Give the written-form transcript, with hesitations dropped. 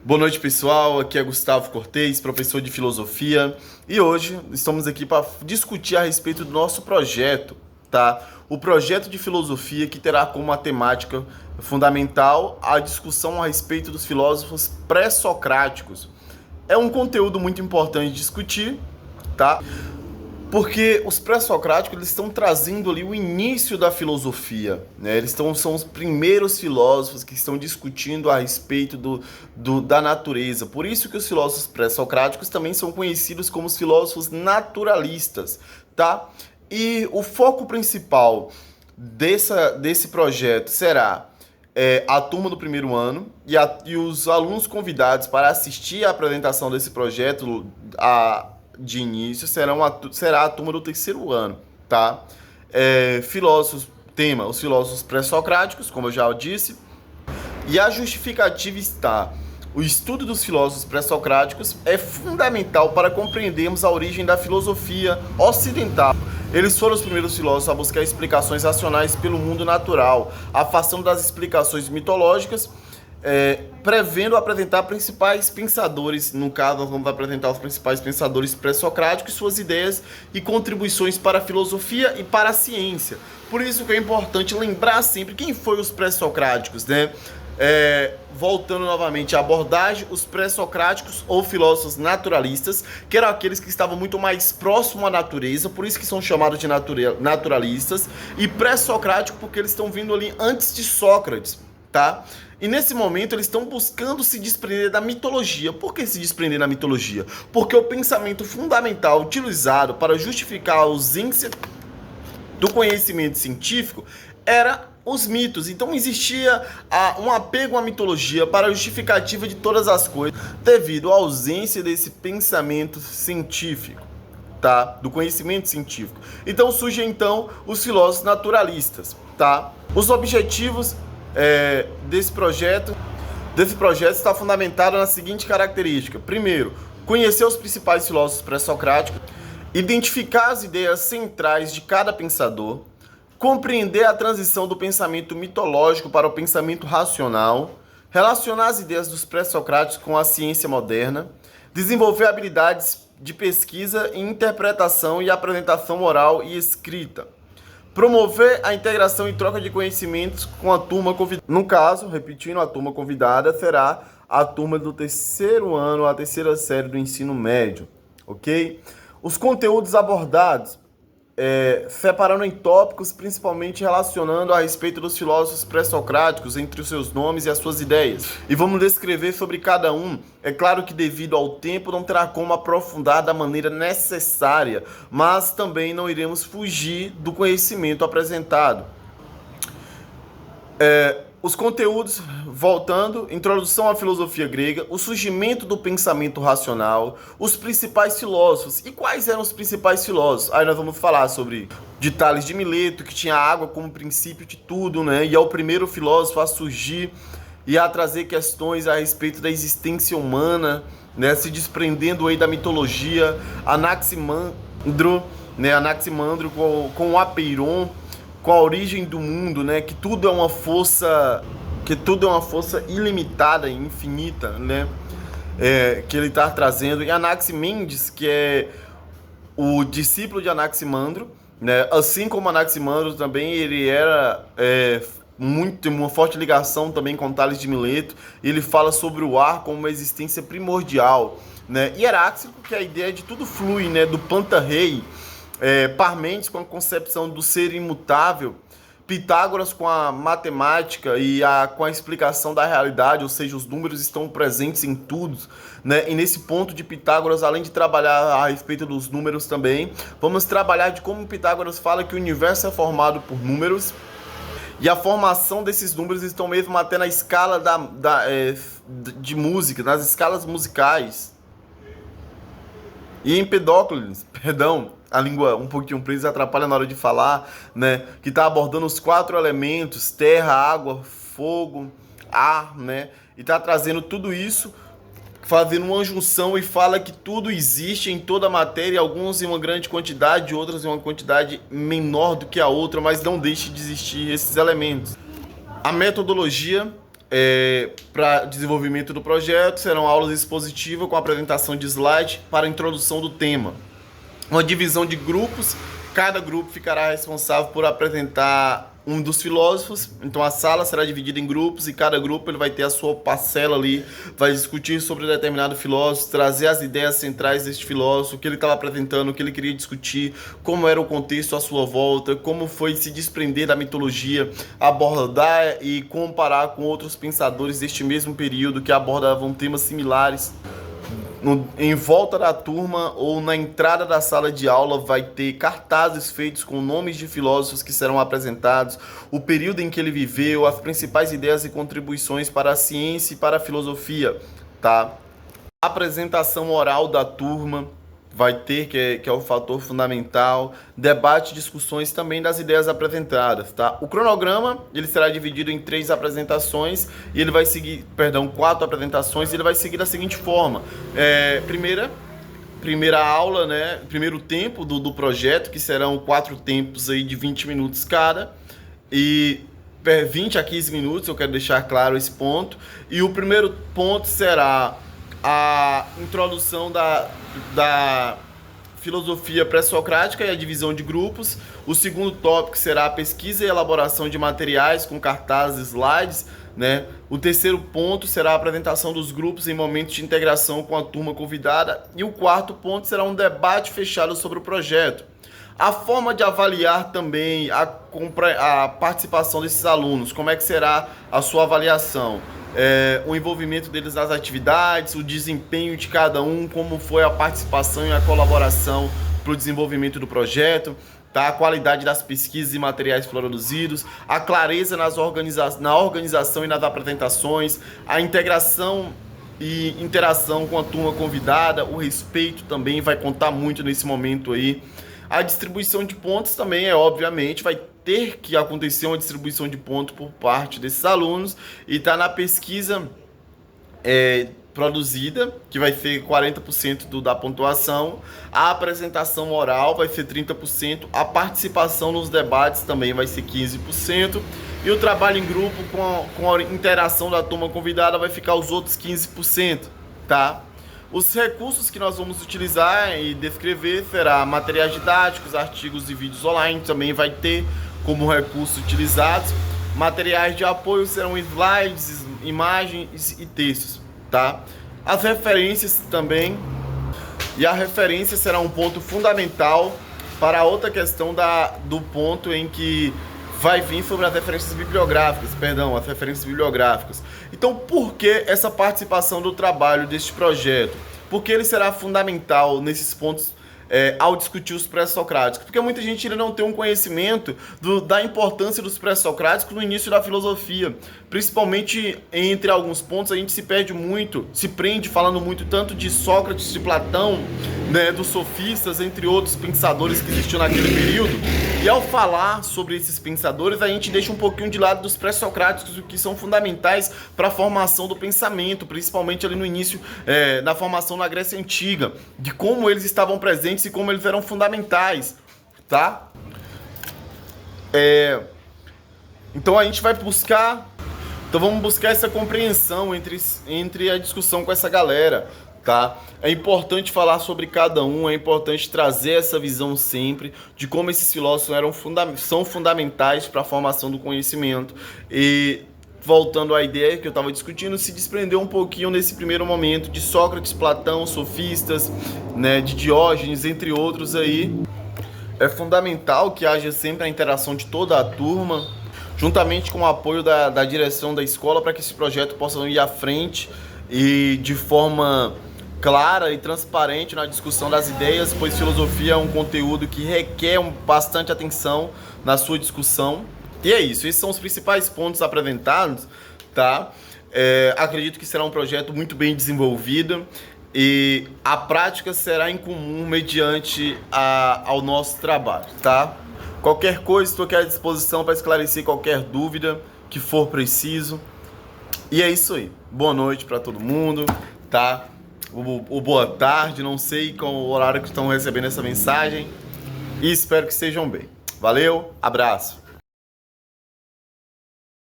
Boa noite, pessoal. Aqui é Gustavo Cortez, professor de filosofia, e hoje estamos aqui para discutir a respeito do nosso projeto, tá? O projeto de filosofia que terá como temática fundamental a discussão a respeito dos filósofos pré-socráticos. É um conteúdo muito importante de discutir, tá? Porque os pré-socráticos eles estão trazendo ali o início da filosofia, né? São os primeiros filósofos que estão discutindo a respeito da natureza. Por isso que os filósofos pré-socráticos também são conhecidos como os filósofos naturalistas, tá? E o foco principal desse projeto será a turma do primeiro ano e os alunos convidados para assistir à apresentação desse projeto de início será a turma do terceiro ano, tá? Tema, os filósofos pré-socráticos, como eu já disse, e a justificativa está: o estudo dos filósofos pré-socráticos é fundamental para compreendermos a origem da filosofia ocidental. Eles foram os primeiros filósofos a buscar explicações racionais pelo mundo natural, afastando das explicações mitológicas, prevendo apresentar principais pensadores. No caso, nós vamos apresentar os principais pensadores pré-socráticos, suas ideias e contribuições para a filosofia e para a ciência. Por isso que é importante lembrar sempre quem foi os pré-socráticos, né? Voltando novamente à abordagem, os pré-socráticos ou filósofos naturalistas, que eram aqueles que estavam muito mais próximos à natureza, por isso que são chamados de naturalistas, e pré-socrático porque eles estão vindo ali antes de Sócrates, tá? E nesse momento eles estão buscando se desprender da mitologia. Por que se desprender da mitologia? Porque o pensamento fundamental utilizado para justificar a ausência do conhecimento científico era os mitos. Então existia um apego à mitologia para a justificativa de todas as coisas, devido à ausência desse pensamento científico, tá? Do conhecimento científico. Então surgem os filósofos naturalistas, tá? Os objetivos desse projeto está fundamentado na seguinte característica: primeiro, conhecer os principais filósofos pré-socráticos, identificar as ideias centrais de cada pensador, compreender a transição do pensamento mitológico para o pensamento racional, relacionar as ideias dos pré-socráticos com a ciência moderna, desenvolver habilidades de pesquisa, interpretação e apresentação oral e escrita, promover a integração e troca de conhecimentos com a turma convidada. No caso, repetindo, a turma convidada será a turma do terceiro ano, a terceira série do ensino médio, ok? Os conteúdos abordados, separando em tópicos, principalmente relacionando a respeito dos filósofos pré-socráticos, entre os seus nomes e as suas ideias. E vamos descrever sobre cada um. É claro que devido ao tempo não terá como aprofundar da maneira necessária, mas também não iremos fugir do conhecimento apresentado. Os conteúdos, voltando: introdução à filosofia grega, o surgimento do pensamento racional, os principais filósofos. E quais eram os principais filósofos? Aí nós vamos falar de Tales de Mileto, que tinha a água como princípio de tudo, né? E é o primeiro filósofo a surgir e a trazer questões a respeito da existência humana, né? Se desprendendo aí da mitologia. Anaximandro, né? Anaximandro com o Apeiron, com a origem do mundo, né? Que tudo é uma força ilimitada e infinita, né? Que ele está trazendo. E Anaximenes, que é o discípulo de Anaximandro, né? Assim como Anaximandro também, ele era uma forte ligação também com Tales de Mileto. Ele fala sobre o ar como uma existência primordial, né? E Heráclito, que é a ideia de tudo flui, né? Do Panta-Rei. Parmênides com a concepção do ser imutável, Pitágoras com a matemática e com a explicação da realidade, ou seja, os números estão presentes em tudo, né? E nesse ponto de Pitágoras, além de trabalhar a respeito dos números também, vamos trabalhar de como Pitágoras fala que o universo é formado por números, e a formação desses números estão mesmo até na escala de música, nas escalas musicais. E Empedócles, a língua um pouquinho presa atrapalha na hora de falar, né? Que está abordando os 4 elementos: terra, água, fogo, ar, né? E está trazendo tudo isso, fazendo uma junção, e fala que tudo existe em toda a matéria, alguns em uma grande quantidade, outros em uma quantidade menor do que a outra, mas não deixe de existir esses elementos. A metodologia para desenvolvimento do projeto, serão aulas expositivas com apresentação de slide para a introdução do tema. Uma divisão de grupos, cada grupo ficará responsável por apresentar um dos filósofos, então a sala será dividida em grupos e cada grupo ele vai ter a sua parcela ali, vai discutir sobre determinado filósofo, trazer as ideias centrais deste filósofo, o que ele estava apresentando, o que ele queria discutir, como era o contexto à sua volta, como foi se desprender da mitologia, abordar e comparar com outros pensadores deste mesmo período que abordavam temas similares. Em volta da turma ou na entrada da sala de aula vai ter cartazes feitos com nomes de filósofos que serão apresentados, o período em que ele viveu, as principais ideias e contribuições para a ciência e para a filosofia, tá? A apresentação oral da turma vai ter, que é o fator fundamental, debate e discussões também das ideias apresentadas, tá? O cronograma, ele será dividido em 3 apresentações e ele vai seguir, 4 apresentações, e ele vai seguir da seguinte forma. Primeira aula, né? Primeiro tempo do projeto, que serão 4 tempos aí de 20 minutos cada, e 20 a 15 minutos, eu quero deixar claro esse ponto. E o primeiro ponto será a introdução da filosofia pré-socrática e a divisão de grupos. O segundo tópico será a pesquisa e elaboração de materiais com cartazes e slides, né? O terceiro ponto será a apresentação dos grupos em momentos de integração com a turma convidada. E o quarto ponto será um debate fechado sobre o projeto. A forma de avaliar também a participação desses alunos, como é que será a sua avaliação? O envolvimento deles nas atividades, o desempenho de cada um, como foi a participação e a colaboração para o desenvolvimento do projeto, tá? A qualidade das pesquisas e materiais produzidos, a clareza na organização e nas apresentações, a integração e interação com a turma convidada, o respeito também vai contar muito nesse momento aí. A distribuição de pontos também obviamente, vai ter que acontecer uma distribuição de pontos por parte desses alunos e está na pesquisa produzida, que vai ser 40% da pontuação, a apresentação oral vai ser 30%, a participação nos debates também vai ser 15%, e o trabalho em grupo com a interação da turma convidada vai ficar os outros 15%, tá? Os recursos que nós vamos utilizar e descrever será materiais didáticos, artigos e vídeos online, também vai ter como recursos utilizados. Materiais de apoio serão slides, imagens e textos, tá? As referências também, e a referência será um ponto fundamental para a outra questão do ponto em que vai vir sobre as referências bibliográficas, Então, por que essa participação do trabalho deste projeto? Porque ele será fundamental nesses pontos ao discutir os pré-socráticos, porque muita gente ainda não tem um conhecimento da importância dos pré-socráticos no início da filosofia, principalmente entre alguns pontos a gente se prende falando muito tanto de Sócrates, de Platão, né, dos sofistas, entre outros pensadores que existiam naquele período, e ao falar sobre esses pensadores a gente deixa um pouquinho de lado dos pré-socráticos, o que são fundamentais para a formação do pensamento, principalmente ali no início da formação na Grécia Antiga, de como eles estavam presentes e como eles eram fundamentais, tá? Então vamos buscar essa compreensão entre a discussão com essa galera, tá? É importante falar sobre cada um, é importante trazer essa visão sempre de como esses filósofos são fundamentais para a formação do conhecimento. E voltando à ideia que eu estava discutindo, se desprendeu um pouquinho nesse primeiro momento de Sócrates, Platão, sofistas, né, de Diógenes, entre outros aí. É fundamental que haja sempre a interação de toda a turma, juntamente com o apoio da direção da escola, para que esse projeto possa ir à frente e de forma clara e transparente na discussão das ideias, pois filosofia é um conteúdo que requer bastante atenção na sua discussão. E é isso, esses são os principais pontos apresentados, tá? Acredito que será um projeto muito bem desenvolvido e a prática será em comum mediante ao nosso trabalho, tá? Qualquer coisa, estou aqui à disposição para esclarecer qualquer dúvida que for preciso. E é isso aí. Boa noite para todo mundo, tá? Boa tarde, não sei qual o horário que estão recebendo essa mensagem. E espero que estejam bem. Valeu, abraço.